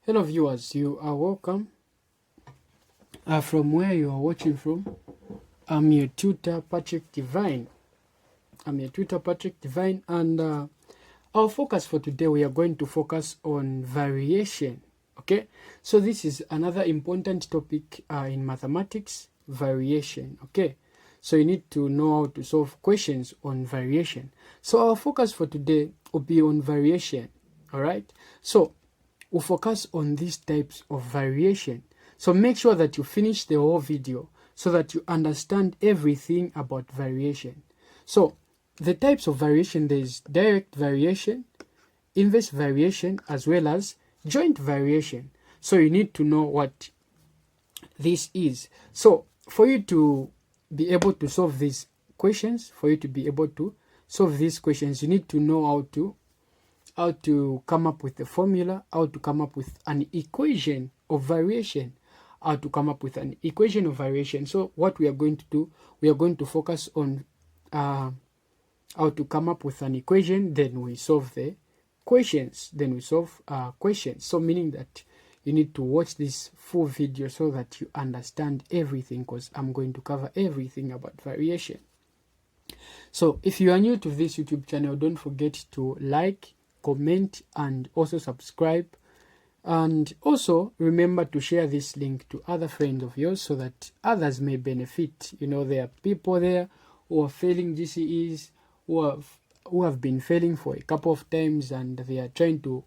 Hello viewers, you are welcome from where you are watching from. I'm your tutor Patrick Divine. And our focus for today, we are going to focus on variation. Okay, so this is another important topic in mathematics, variation. Okay, so you need to know how to solve questions on variation. So our focus for today will be on variation. All right, so we'll focus on these types of variation. So make sure that you finish the whole video so that you understand everything about variation. So the types of variation, there is direct variation, inverse variation, as well as joint variation. So you need to know what this is. So for you to be able to solve these questions, you need to know how to come up with the formula, how to come up with an equation of variation, So what we are going to do, we are going to focus on how to come up with an equation, then we solve the questions, So meaning that you need to watch this full video so that you understand everything, because I'm going to cover everything about variation. So if you are new to this YouTube channel, don't forget to like, comment, and also subscribe. And also remember to share this link to other friends of yours so that others may benefit. You know, there are people there who are failing GCEs, who have been failing for a couple of times, and they are trying to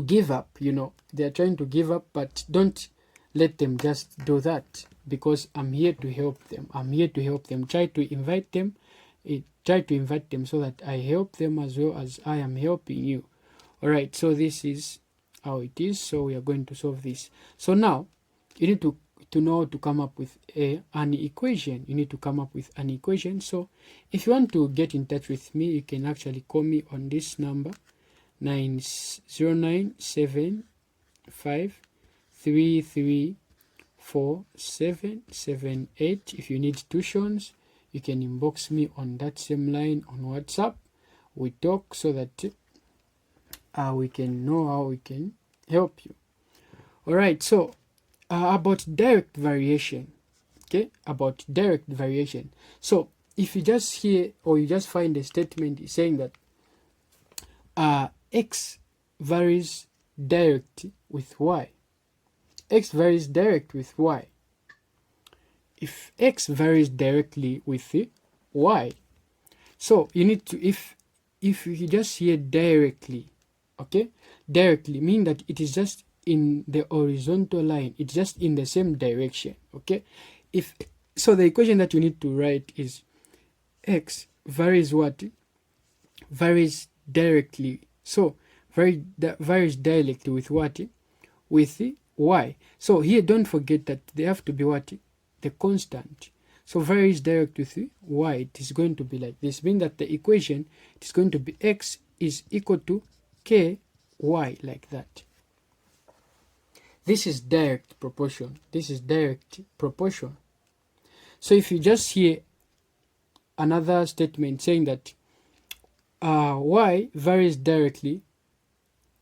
give up. They are trying to give up, but don't let them just do that, because I'm here to help them. Try to invite them so that I help them as well as I am helping you. All right, so this is how it is. So we are going to solve this. So now you need to know how to come up with an equation. So if you want to get in touch with me, you can actually call me on this number, 90975334778. If you need tuitions, you can inbox me on that same line on WhatsApp. We talk so that we can know how we can help you. All right, so about direct variation. So if you just hear or you just find a statement saying that x varies direct with y. If x varies directly with y, so you need to, if you just hear directly, directly mean that it is just in the horizontal line, it's just in the same direction. So the equation that you need to write is x varies directly. So varies directly with what? With y. So here don't forget that they have to be what? The constant. So varies direct with y, it is going to be like this, meaning that the equation is going to be x is equal to ky, like that. This is direct proportion. So if you just hear another statement saying that y varies directly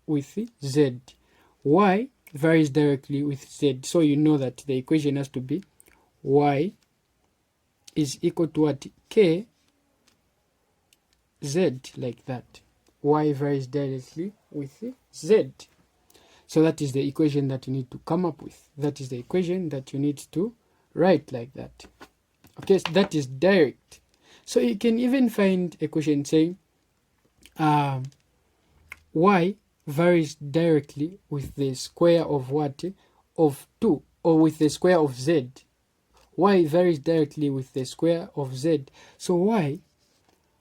with z, so you know that the equation has to be y is equal to what? K z, like that. Y varies directly with z. So that is the equation that you need to come up with. That is the equation that you need to write like that. So that is direct. So you can even find a question saying y varies directly with the square of what? Of 2, or with the square of z. Y varies directly with the square of z. So y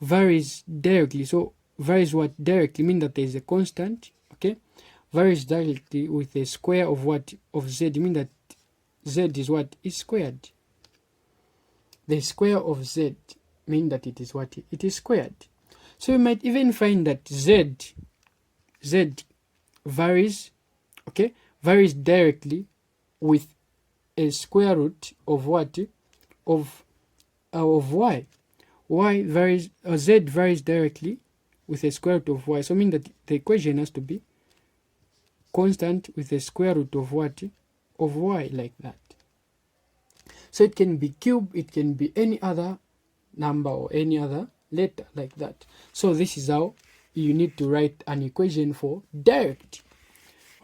varies directly. So varies what? Directly mean that there is a constant. Varies directly with the square of what? Of z, mean that z is what? Is squared. The square of z mean that it is what? It is squared. So you might even find that z varies directly with a square root of what? Of y. Z varies directly with the square root of y. So mean that the equation has to be constant with the square root of what? Of y, like that. So it can be cube, it can be any other number or any other letter, like that. So this is how you need to write an equation for direct.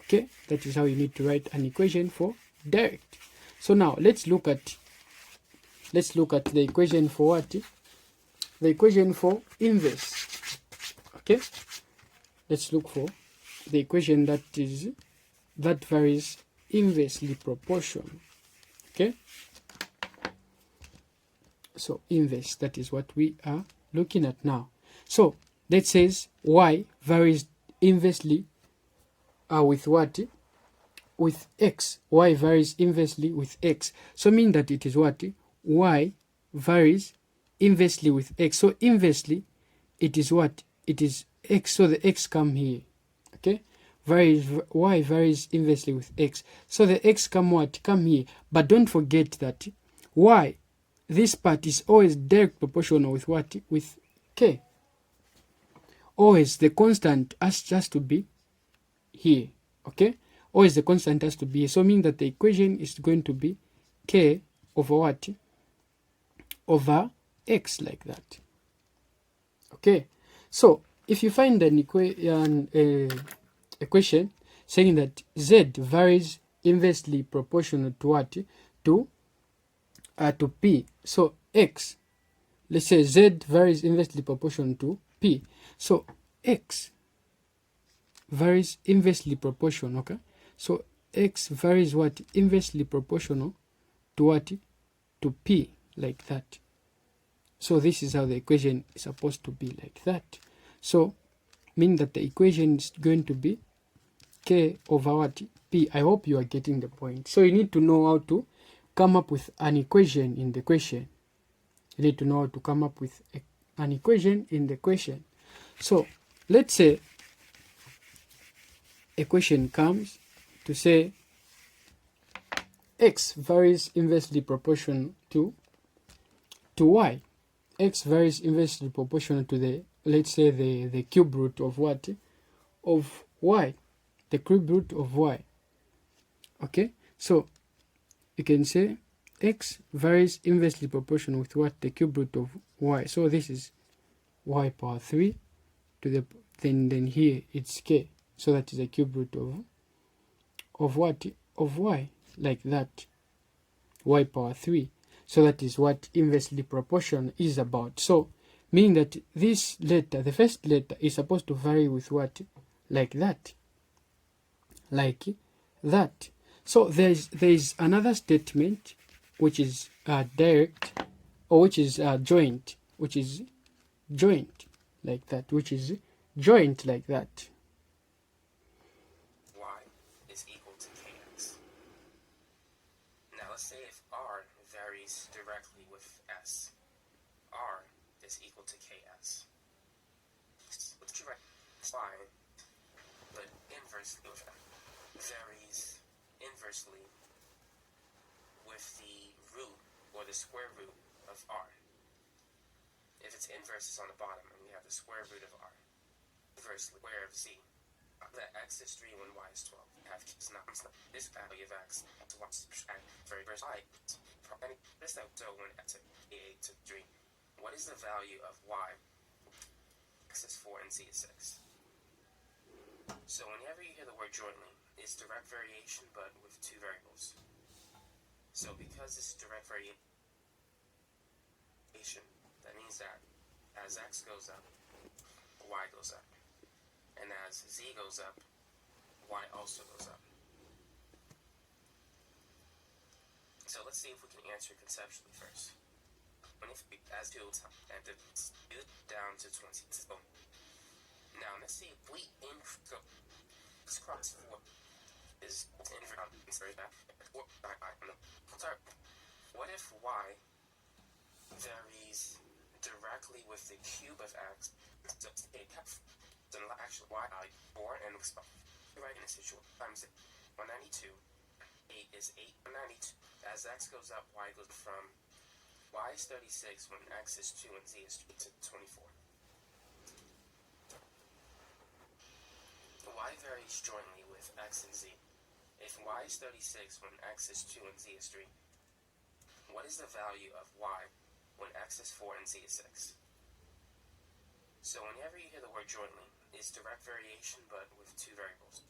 Okay, that is how you need to write an equation for direct. So now let's look at the equation for what? The equation for inverse. Okay, let's look for the equation that varies inversely proportional. Okay, so inverse, that is what we are looking at now. So that says y varies inversely with what? With x. Y varies inversely with x. So mean that it is what? Y varies inversely with x. So inversely, it is what? It is x. So the x come here. Okay, y varies inversely with x. So the x come what? Come here. But don't forget that y, this part is always direct proportional with what? With k. Always the constant has just to be here. Okay, always the constant has to be here. So mean that the equation is going to be k over what? Over x, like that. Okay, so if you find an equation saying that z varies inversely proportional to what? To p. So x, let's say z varies inversely proportional to p. So x varies inversely proportional. Okay, so x varies what? Inversely proportional to what? To p, like that. So this is how the equation is supposed to be, like that. So mean that the equation is going to be k over what? P. I hope you are getting the point. So you need to know how to come up with an equation in the question. You need to know how to come up with an equation in the question. So let's say a question comes to say x varies inversely proportional to y. X varies inversely proportional to the, let's say, the cube root of what? Of y. The cube root of y. Okay, so you can say x varies inversely proportional with what? The cube root of y. So this is y power 3 to the, then here it's k. So that is the cube root of what? Of y, like that. Y power 3. So that is what inversely proportional is about. So meaning that this letter, the first letter, is supposed to vary with what? Like that. Like that. So there is another statement which is direct, or which is joint, which is joint, like that, which is joint, like that. Y is equal to kx. Now let's say if r varies directly with s, r is equal to ks. Let's try y, but inversely varies inversely with the root or the square root of r. If its inverse is on the bottom and we have the square root of r, inversely square of z, that x is 3 when y is 12. Have this value of x very first y. This so when x is 8 to 3, what is the value of y? X is 4 and z is 6. So whenever you hear the word jointly, it's direct variation but with two variables. So because this is direct variation, that means that as x goes up, y goes up. And as z goes up, y also goes up. So let's see if we can answer conceptually first. When if as 2 and the down to 20. Now let's see if we cross 4 is what if y varies directly with the cube of x? Then actually y 4 and right in a situation times 192. 8 is 892. As x goes up, y goes from y is 36 when x is 2 and z is 2 to 24. variations jointly with x and z. If y is 36 when x is 2 and z is 3, what is the value of y when x is 4 and z is 6? So whenever you hear the word jointly, it's direct variation but with two variables.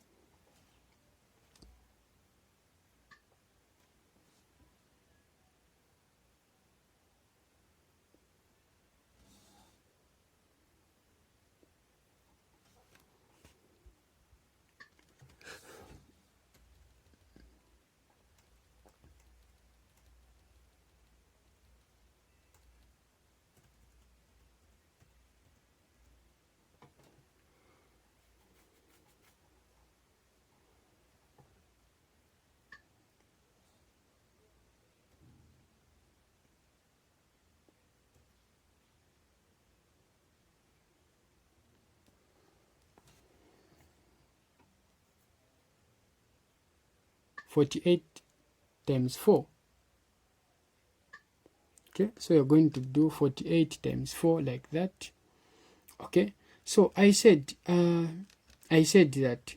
(48 times 4). Okay, so you're going to do 48 times 4 like that. Okay, so I said that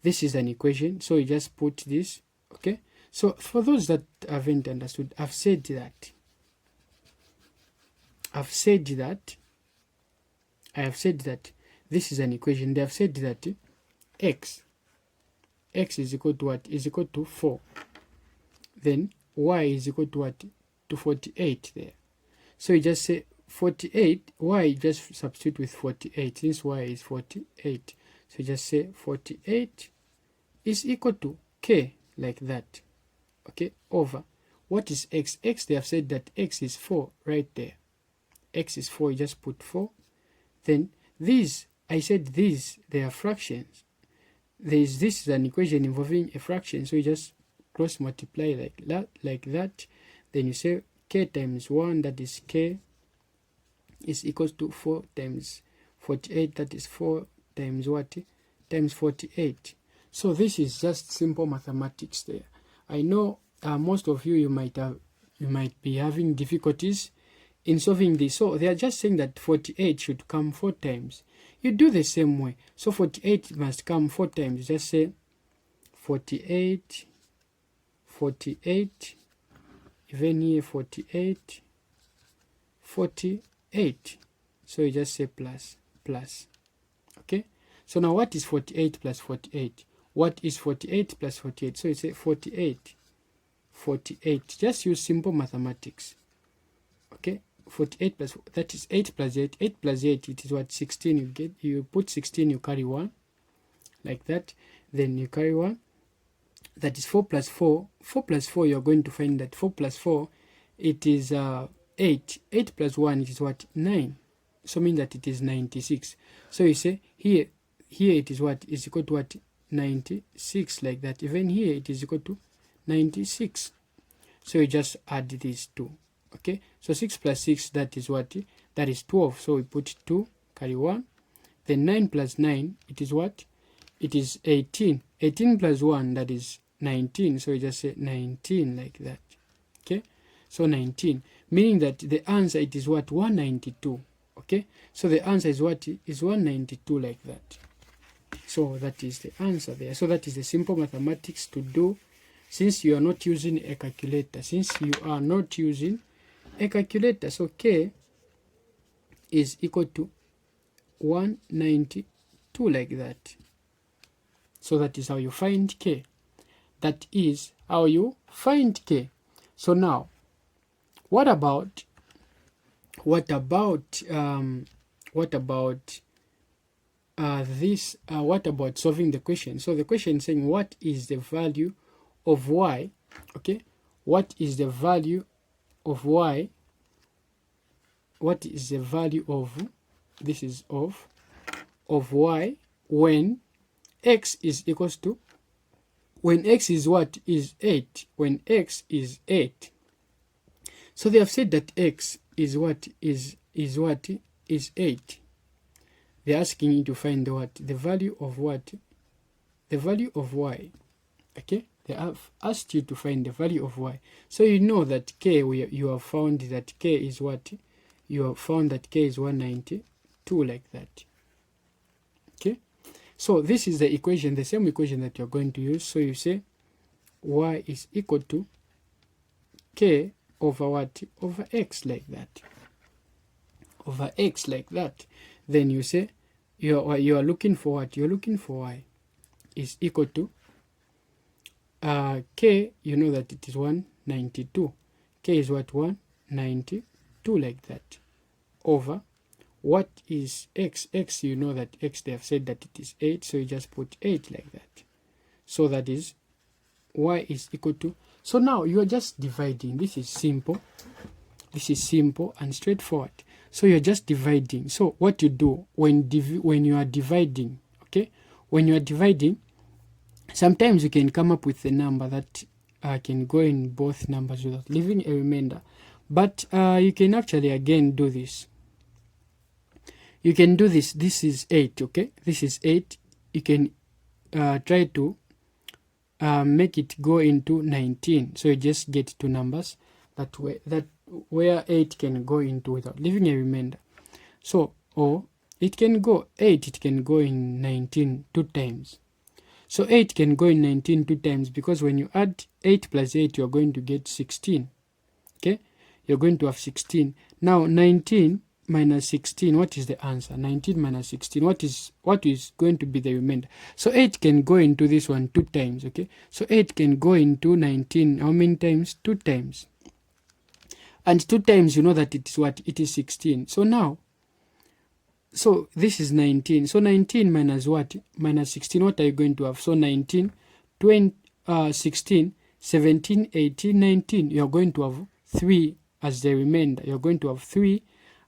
this is an equation, so you just put this. Okay, so for those that haven't understood, I've said that this is an equation. They have said that x is equal to what? Is equal to 4. Then y is equal to what? To 48 there. So you just say 48, y just substitute with 48 since y is 48. So you just say 48 is equal to k like that. Okay, over what is x? X, they have said that x is 4 right there. X is 4, you just put 4. Then these, I said these, they are fractions. This is an equation involving a fraction, so you just cross multiply like that. Then you say k times 1, that is k, is equals to 4 times 48, that is 4 times what? Times 48. So this is just simple mathematics there. I know most of you might be having difficulties in solving this. So they are just saying that 48 should come 4 times. You do the same way. So 48 must come 4 times. Just say 48, even here 48, 48. So you just say plus. Okay. So now what is 48 plus 48? What is 48 plus 48? So you say 48. Just use simple mathematics. Okay. 48 plus, that is 8 plus 8. 8 plus 8, it is what? 16. You get, you put 16, you carry 1 like that. Then you carry 1. That is 4 plus 4. 4 plus 4, you're going to find that 4 plus 4, it is 8. 8 plus 1, it is what? 9. So mean that it is 96. So you say here it is what? Is equal to what? 96 like that. Even here it is equal to 96. So you just add these two. Okay, so 6 plus 6, that is what? That is 12. So we put 2, carry 1. Then 9 plus 9, it is what? It is 18. 18 plus 1, that is 19. So we just say 19 like that. Okay, so 19, meaning that the answer, it is what? 192. Okay, so the answer is what? Is 192 like that. So that is the answer there. So that is the simple mathematics to do since you are not using a calculator. So k is equal to 192 like that. So that is how you find k. That is how you find k. So now, what about solving the question? So the question is saying what is the value of y? Okay, what is the value of y? What is the value of, this is of y when x is equals to, when x is what? Is 8. When x is 8. So they have said that x is what? Is 8. They're asking you to find what? The value of what? The value of y. Okay, they have asked you to find the value of y. So you know that k, you have found that k is what? You have found that k is 192 like that. Okay, So this is the equation, the same equation that you're going to use. So you say y is equal to k over what? Over x, like that. Over x, like that. Then you say you are looking for what? You're looking for y is equal to k, you know that it is 192. K is what? 192, like that. Over what is x? X, you know that x, they have said that it is 8, so you just put 8 like that. So that is y is equal to, so now you are just dividing. This is simple. This is simple and straightforward. So you're just dividing. So what you do when you are dividing, okay, when you are dividing, sometimes you can come up with a number that can go in both numbers without leaving a remainder. But you can actually again do this. You can do this. This is 8, okay? This is 8. You can try to make it go into 19. So you just get two numbers that where 8 can go into without leaving a remainder. So, or it can go 8, it can go in 19 two times. So 8 can go in 19 two times, because when you add 8 plus 8, you're going to get 16. Okay? You're going to have 16. Now 19 minus 16, what is the answer? 19 minus 16, what is going to be the remainder? So 8 can go into this one two times, okay? So 8 can go into 19, how many times? 2 times. And 2 times, you know that it is what? It is 16. So now, so this is 19. So 19 minus what? Minus 16, what are you going to have? So 19, 20, 16, 17, 18, 19. You're going to have 3 as the remainder. You're going to have 3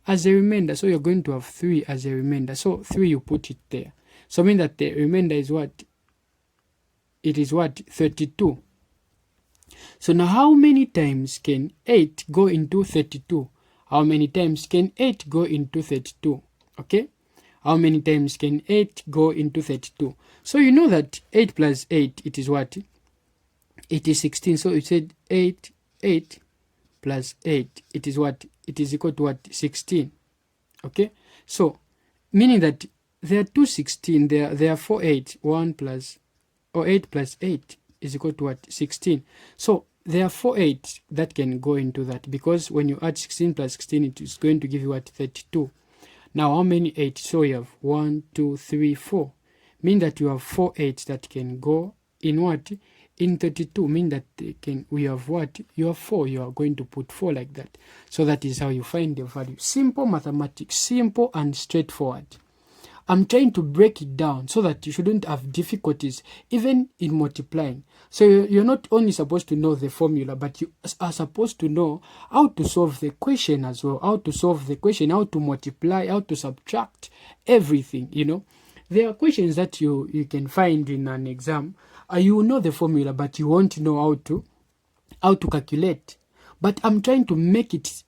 as a remainder. So you're going to have 3 as a remainder. So 3, you put it there. So I mean that the remainder is what? It is what? 32. So now how many times can 8 go into 32? How many times can 8 go into 32? Okay? How many times can 8 go into 32? So you know that 8 plus 8, it is what? It is 16. So you said 8 plus 8, it is what? It is equal to what? 16. Okay? So, meaning that there are two 16, there are 4 8, 1 plus, or 8 plus 8 is equal to what? 16. So, there are 4 8 that can go into that, because when you add 16 plus 16, it is going to give you what? 32. Now, how many 8? So, you have 1, 2, 3, 4. Mean that you have 4 8 that can go in what? In 32. Mean that we have what? You have 4. You are going to put 4 like that. So that is how you find the value. Simple mathematics. Simple and straightforward. I'm trying to break it down so that you shouldn't have difficulties even in multiplying. So you're not only supposed to know the formula, but you are supposed to know how to solve the question as well. How to solve the question, how to multiply, how to subtract, everything, you know. There are questions that you can find in an exam. You will know the formula, but you won't know how to calculate. But I'm trying to make it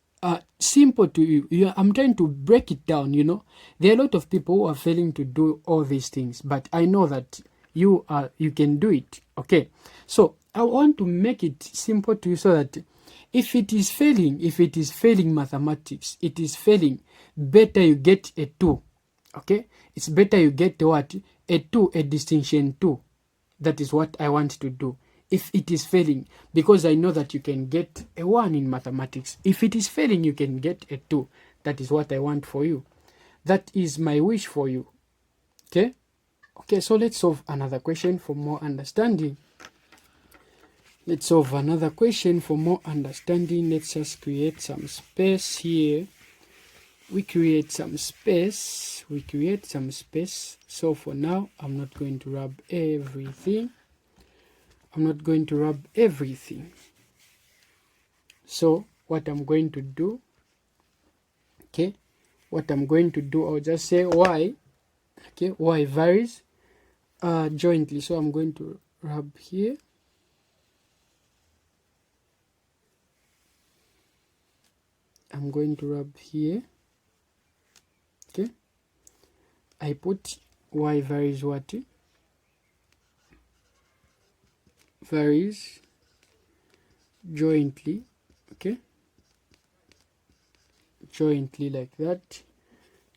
simple to you. I'm trying to break it down, you know. There are a lot of people who are failing to do all these things, but I know that you can do it. Okay, so I want to make it simple to you, so that if it is failing mathematics, it is failing, better you get a 2. Okay, it's better you get what? A 2, a distinction 2. That is what I want to do. If it is failing, because I know that you can get a 1 in mathematics. If it is failing, you can get a 2. That is what I want for you. That is my wish for you. Okay? Okay, so let's solve another question for more understanding. Let's solve another question for more understanding. Let's just create some space here. We create some space. So for now, I'm not going to rub everything. So what I'm going to do, okay, I'll just say y, okay, y varies jointly. So I'm going to rub here. Okay, I put y varies what? Varies jointly. Okay, jointly like that,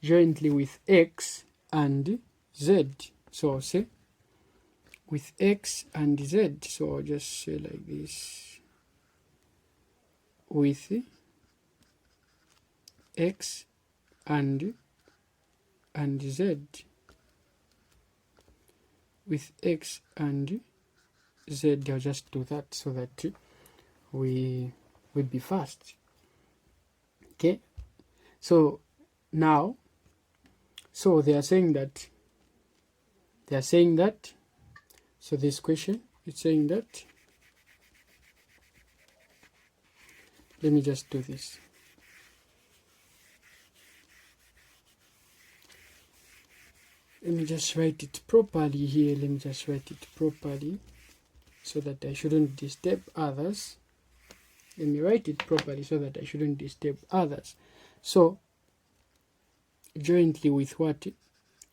jointly with x and z. So say with x and z, so I'll just say like this, with x and z, with x and z. I'll just do that so that we will be fast. Okay, so now, so they are saying that, so this question is saying that, let me just do this. Let me just write it properly here. Let me just write it properly so that I shouldn't disturb others. Let me write it properly so that I shouldn't disturb others. So jointly with what?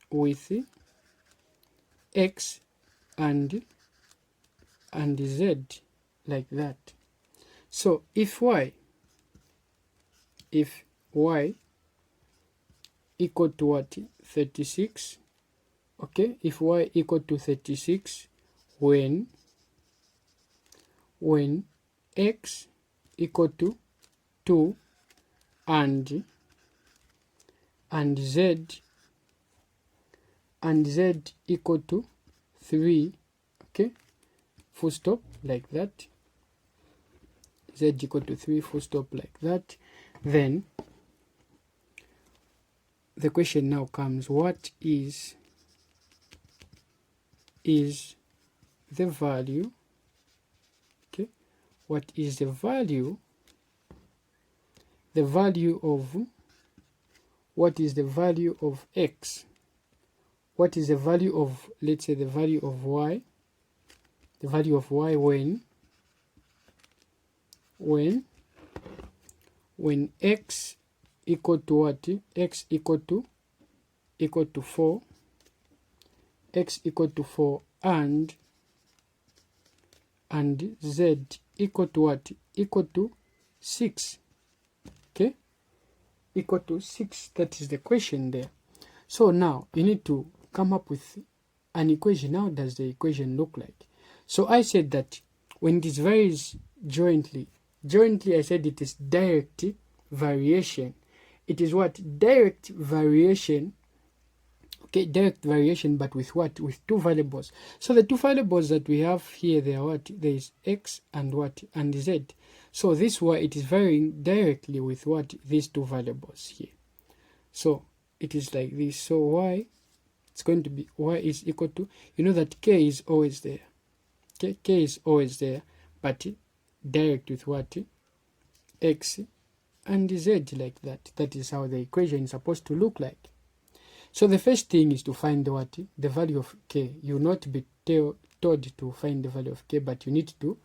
With x and z, like that. So if y equal to what? 36. Okay, if y equal to 36, when x equal to 2 and z equal to 3, okay, full stop, like that, z equal to 3, full stop, like that, then the question now comes, what is the value, okay, what is the value of, what is the value of x, what is the value of, let's say the value of y, when x equal to what? X equal to 4, x equal to 4, and z equal to what? Equal to 6. Okay, equal to 6. That is the question there. So now you need to come up with an equation. How does the equation look like? So I said that when this varies jointly, I said it is direct variation. It is what? Direct variation. Okay, direct variation, but with what? With two variables. So the two variables that we have here, they are what? There is x and what? And z. So this y, it is varying directly with what? These two variables here. So it is like this. So y, it's going to be, y is equal to, you know that k is always there. Okay, k is always there, but direct with what? X and z, like that. That is how the equation is supposed to look like. So the first thing is to find what? The value of k. You will not be told to find the value of k, but you need to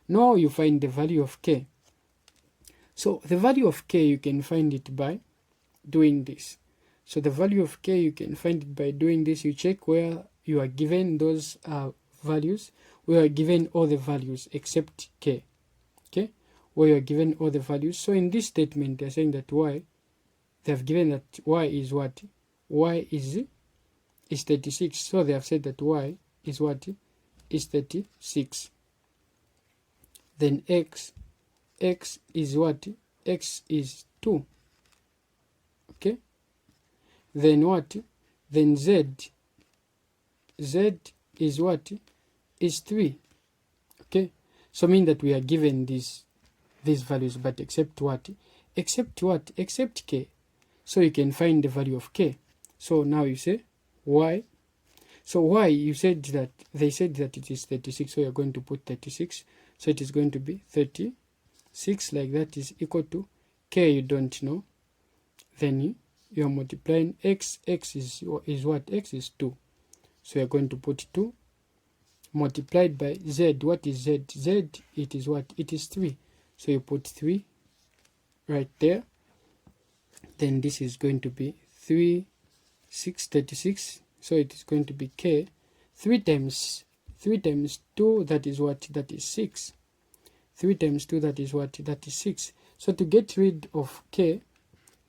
know how you find the value of k. So the value of k, you can find it by doing this. So the value of k, you can find it by doing this. You check where you are given those values. We are given all the values except k. Okay, where you are given all the values. So in this statement, they are saying that y, they have given that y is what? Y is 36. So they have said that y is what? Is 36. Then x is what? X is 2. Okay. Then what? Then z is what? Is 3. Okay. So mean that we are given these values, but except what? Except k. So you can find the value of k. So now you say y. So y, you said that, they said that it is 36. So you're going to put 36. So it is going to be 36, like that, is equal to k, you don't know. Then you are multiplying x. X is what? X is 2. So you're going to put 2 multiplied by z. What is z? Z, it is what? It is 3. So you put 3 right there. Then this is going to be 3, 6, 36. So it is going to be k. 3 times 2, that is what? That is 6. 3 times 2, that is what? That is 6. So to get rid of k,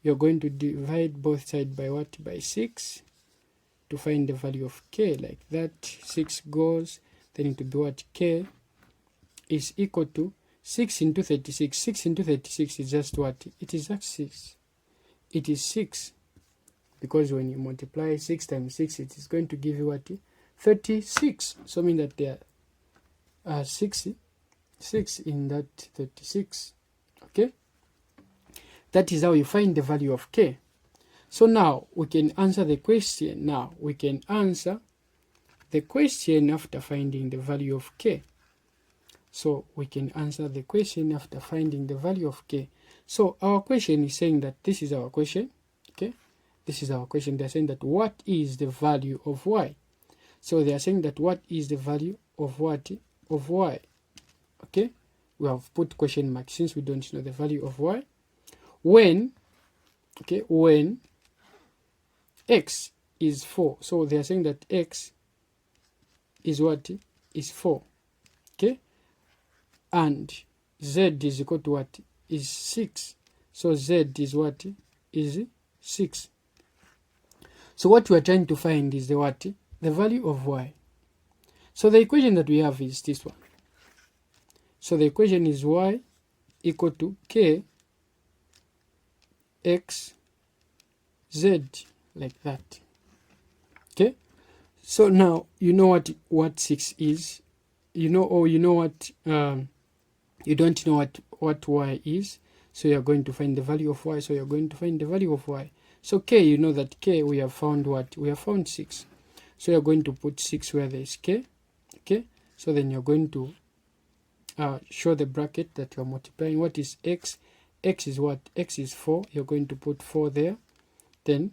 you're going to divide both sides by what? By 6. to find the value of k, like that. 6 goes, then it will be what? K is equal to 6 into 36. 6 into 36 is just what? It is just 6. It is 6. Because when you multiply 6 times 6, it is going to give you what? 36. So mean that there are 6 in that 36. Okay? That is how you find the value of k. So now we can answer the question. Now we can answer the question after finding the value of k. So we can answer the question after finding the value of k. So our question is saying that this is our question. Okay, this is our question. They're saying that what is the value of y? So they are saying that what is the value of what? Of y. Okay, we have put question mark since we don't know the value of y. When, okay, when x is 4. So they are saying that x is what? Is 4. Okay, and z is equal to what? Is 6. So z is what? Is 6. So what we are trying to find is the what? The value of y. So the equation that we have is this one. So the equation is y equal to k x z, like that. Okay, so now you know what 6 is, you know, or you know what, you don't know what y is, so you're going to find the value of y. So you're going to find the value of y. So k, you know that k, we have found what? We have found 6. So you're going to put 6 where there is k. Okay, so then you're going to show the bracket that you're multiplying. What is x? X is what? X is 4. You're going to put 4 there. Then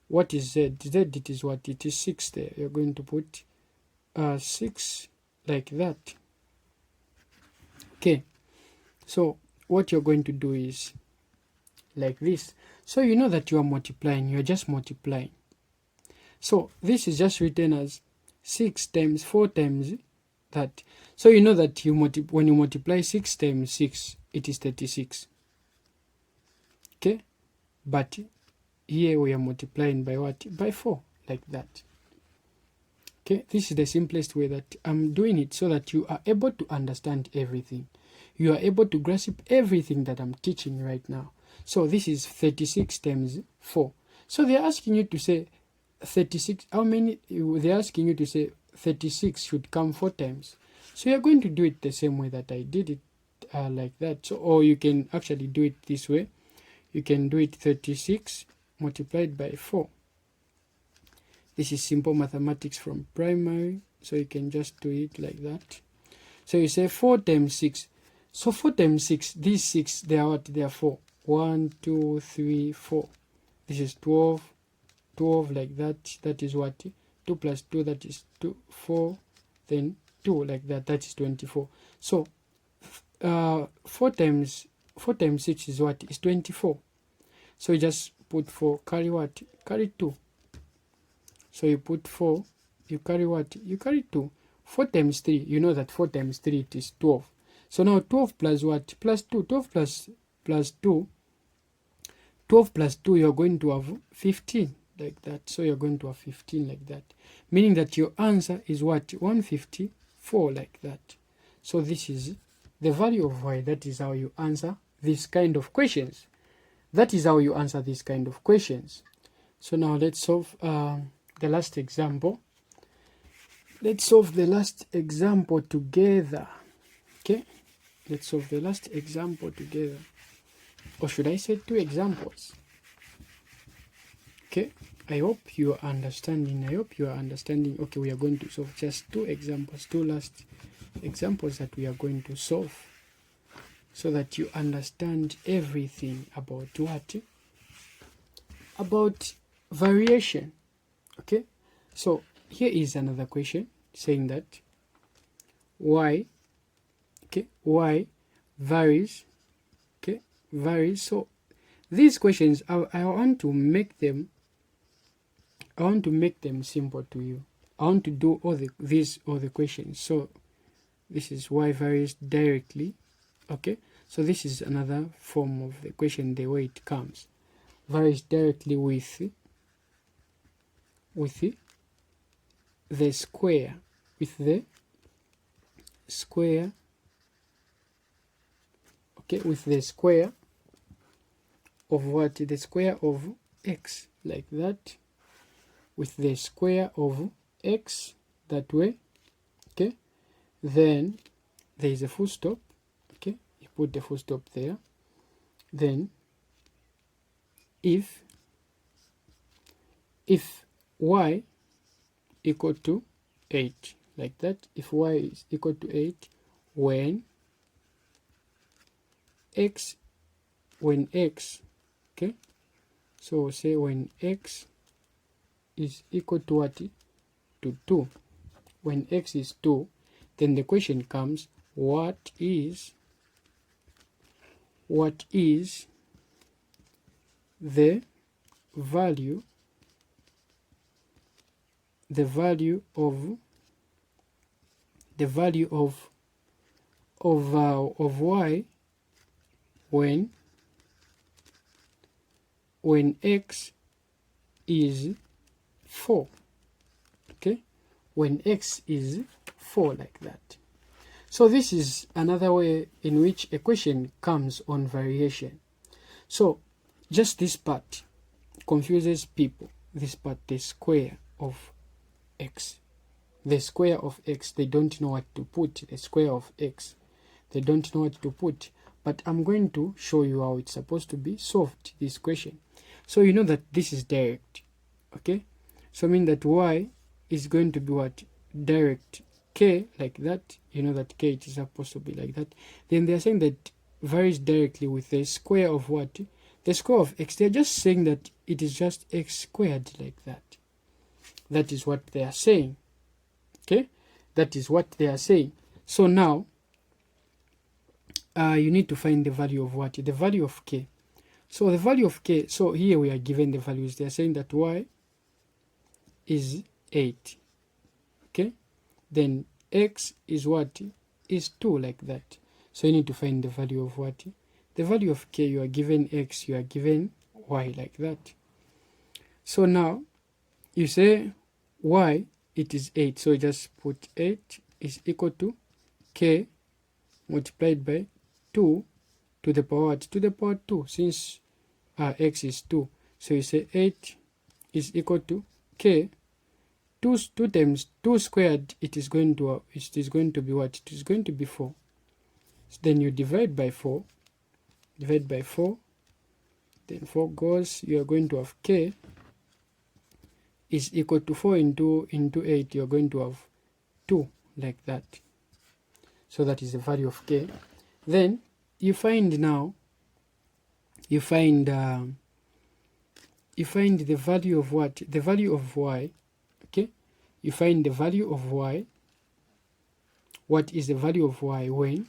what is z? Z, it is what? It is 6 there. You're going to put 6 like that. Okay, so what you're going to do is like this. So you know that you are multiplying. You're just multiplying. So this is just written as 6 times 4 times that. So you know that when you multiply 6 times 6, it is 36. Okay, but here we are multiplying by what? By 4, like that. Okay, this is the simplest way that I'm doing it, so that you are able to understand everything. You are able to grasp everything that I'm teaching right now. So this is 36 times 4. So they're asking you to say 36. How many? They're asking you to say 36 should come 4 times. So you're going to do it the same way that I did it, like that. So, or you can actually do it this way. You can do it 36 multiplied by 4. This is simple mathematics from primary, so you can just do it like that. So you say 4 times 6. So 4 times 6, these 6, they are what? They are 4. 1, 2, 3, 4. This is 12. 12 like that. That is what? 2 plus 2, that is 2, 4. Then 2 like that. That is 24. So 4 times 6 is what? Is 24. So you just put 4, carry what? Carry 2. So you put 4, you carry what? You carry 2. 4 times 3, you know that 4 times 3 it is 12. So now 12 plus what? Plus 2. 12 plus 2. 12 plus 2, you're going to have 15, like that. So you're going to have 15 like that. Meaning that your answer is what? 154, like that. So this is the value of y. That is how you answer this kind of questions. That is how you answer this kind of questions. So now let's solve the last example. Let's solve the last example together. Okay, let's solve the last example together. Or should I say 2 examples? Okay, I hope you are understanding. Okay, we are going to solve just 2 examples, 2 last examples that we are going to solve, so that you understand everything about what? About variation. Okay, so here is another question saying that y, okay, y varies, okay, varies. So these questions, I want to make them simple to you. I want to do all the questions. So this is y varies directly. Okay, so this is another form of the question, the way it comes. Varies directly with the square, with the square, okay, with the square of what? The square of x, like that, with the square of x, that way, okay. Then there is a full stop, okay, you put the full stop there. Then if y equal to 8, like that, if y is equal to 8, when x, okay, so say when x is equal to what? To 2. When x is 2, then the question comes, what is the value of y when x is 4, okay, when x is 4, like that. So this is another way in which a question comes on variation. So just this part confuses people, this part, the square of x, the square of x, they don't know what to put, the square of x, they don't know what to put. But I'm going to show you how it's supposed to be solved, this question. So you know that this is direct, okay, so I mean that y is going to be what? Direct k, like that. You know that k, it is supposed to be like that. Then they are saying that varies directly with the square of what? The square of x. They're just saying that it is just x squared, like that. That is what they are saying, okay, that is what they are saying. So now you need to find the value of what? The value of k. So the value of k, so here we are given the values. They are saying that y is 8, okay, then x is what? Is 2, like that. So you need to find the value of what? The value of k. You are given x, you are given y, like that. So now you say y, it is 8, so just put 8 is equal to k multiplied by 2 to the power what? To the power 2, since x is 2. So you say 8 is equal to k, 2 times 2 squared, it is going to be what? It is going to be 4. So then you divide by 4, then 4 goes, you are going to have k is equal to 4 into 8, you are going to have 2, like that. So that is the value of k. Then you find the value of what? The value of y, okay, you find the value of y. What is the value of y when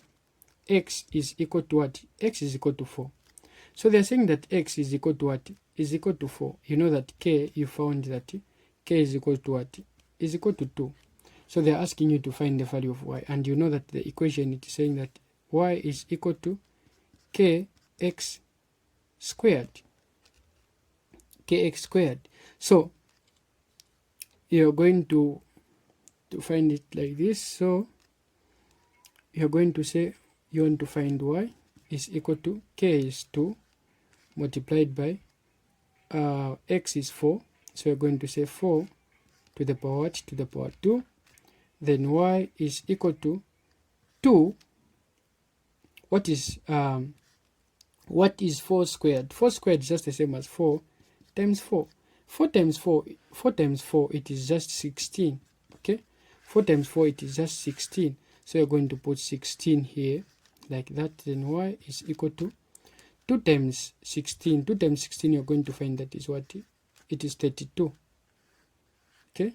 x is equal to what? X is equal to 4. So they're saying that x is equal to what? Is equal to 4. You know that k, you found that k is equal to what? Is equal to 2. So they're asking you to find the value of y, and you know that the equation, it is saying that y is equal to kx squared. Kx squared. So you're going to find it like this. So you're going to say you want to find y is equal to k is 2 multiplied by x is 4. So you're going to say 4 to the power what? To the power 2. Then y is equal to 2. What is 4 squared? 4 squared is just the same as 4 times 4. 4 times 4, it is just 16. Okay, 4 times 4, it is just 16. So you're going to put 16 here, like that. Then y is equal to 2 times 16. 2 times 16, you're going to find that is what? It is 32. Okay,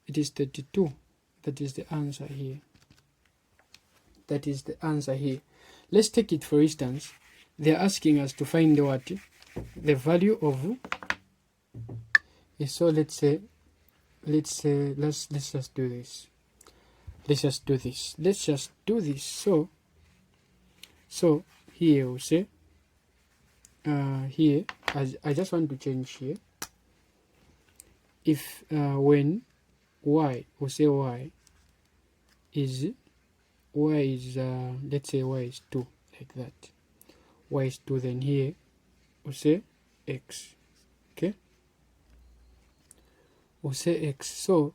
it is 32. That is the answer here. That is the answer here. Let's take it for instance. They're asking us to find the what? The value of. So let's just do this. Let's just do this. So here we'll say here I just want to change here. If when y, we'll say y is let's say y is 2, like that. Y is 2, then here we'll say x. Okay, we'll say x. So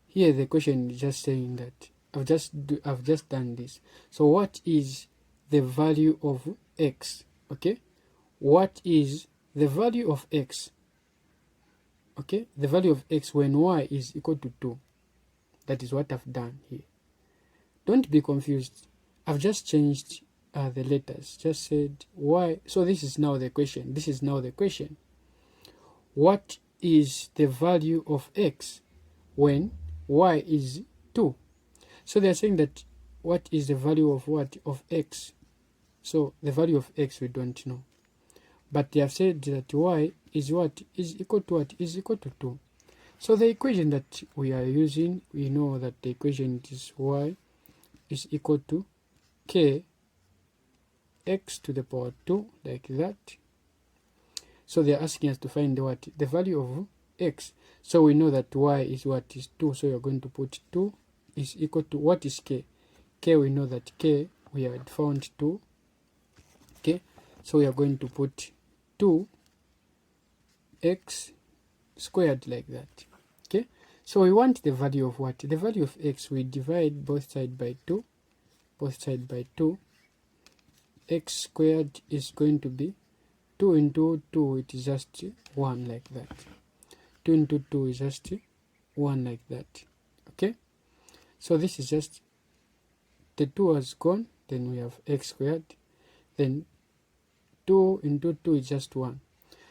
here the question is just saying that I've just done this. So what is the value of x? Okay, what is the value of x? Okay, the value of x when y is equal to 2. That is what I've done here. Don't be confused. I've just changed the letters. Just said y. So this is now the question. This is now the question. What is the value of x when y is 2? So they're saying that what is the value of what? Of x. So the value of x we don't know. But they have said that y is what? Is equal to what? Is equal to 2. So the equation that we are using, we know that the equation is y is equal to k x to the power 2, like that. So they're asking us to find what? The value of x. So we know that y is what? Is 2. So you're going to put 2 is equal to what is k? K, we know that k, we had found 2. Okay, so we are going to put 2x squared, like that. Okay, so we want the value of what? The value of x. We divide both sides by 2. Both sides by 2. X squared is going to be 2 into 2, it is just 1, like that. 2 into 2 is just 1, like that. Okay, so this is just, the 2 has gone, then we have x squared, then 2 into 2 is just 1.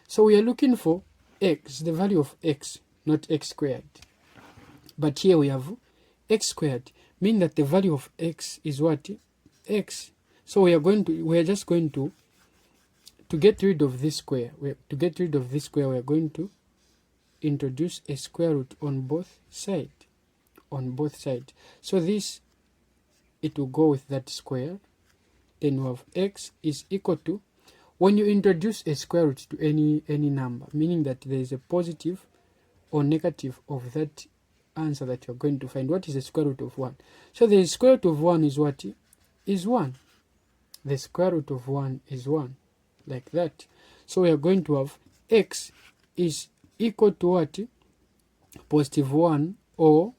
So we are looking for x, the value of x, not x squared. But here we have x squared, meaning that the value of x is what? X. So we are just going to get rid of this square. To get rid of this square, we are going to introduce a square root on both sides. On both sides. So this, it will go with that square. Then we have x is equal to, when you introduce a square root to any number, meaning that there is a positive or negative of that answer that you're going to find. What is the square root of 1? So the square root of 1 is what? Is 1. The square root of 1 is 1, like that. So we are going to have x is equal to what? Positive 1 or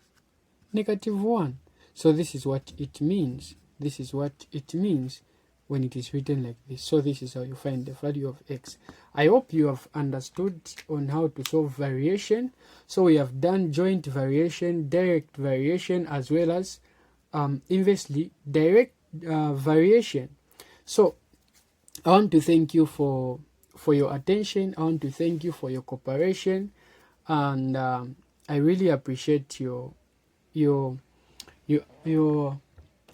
negative 1. So this is what it means. This is what it means when it is written like this. So this is how you find the value of x. I hope you have understood on how to solve variation. So we have done joint variation, direct variation, as well as inversely direct variation. So I want to thank you for your attention. I want to thank you for your cooperation, and I really appreciate your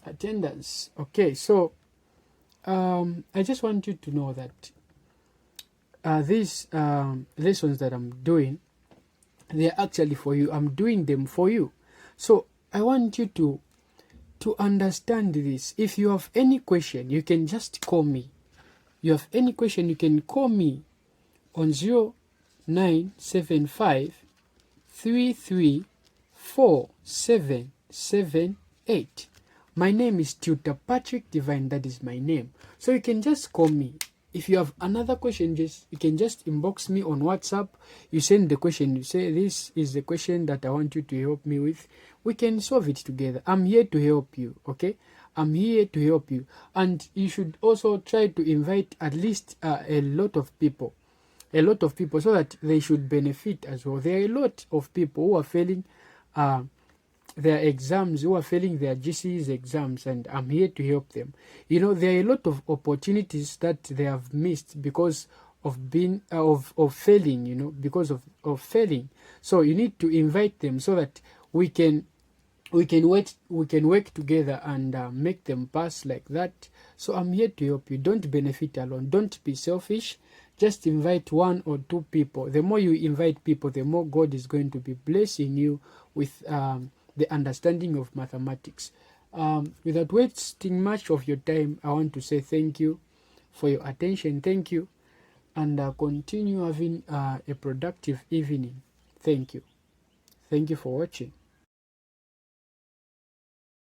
attendance. Okay, so I just want you to know that these lessons that I'm doing, they're actually for you. I'm doing them for you. So I want you to understand this. If you have any question, you can just call me. You have any question, you can call me on 0975 334778. My name is Tutor Patrick Divine. That is my name. So you can just call me. If you have another question, you can just inbox me on WhatsApp. You send the question. You say, this is the question that I want you to help me with. We can solve it together. I'm here to help you, okay? I'm here to help you. And you should also try to invite at least a lot of people, so that they should benefit as well. There are a lot of people who are failing their exams, who are failing their GCSE exams, and I'm here to help them. You know, there are a lot of opportunities that they have missed because of being of failing, you know, because of failing. So you need to invite them so that we can work together and make them pass, like that. So I'm here to help you. Don't benefit alone. Don't be selfish. Just invite 1 or 2 people. The more you invite people, the more God is going to be blessing you with the understanding of mathematics. Without wasting much of your time, I want to say thank you for your attention. Thank you, and continue having a productive evening. Thank you. Thank you for watching.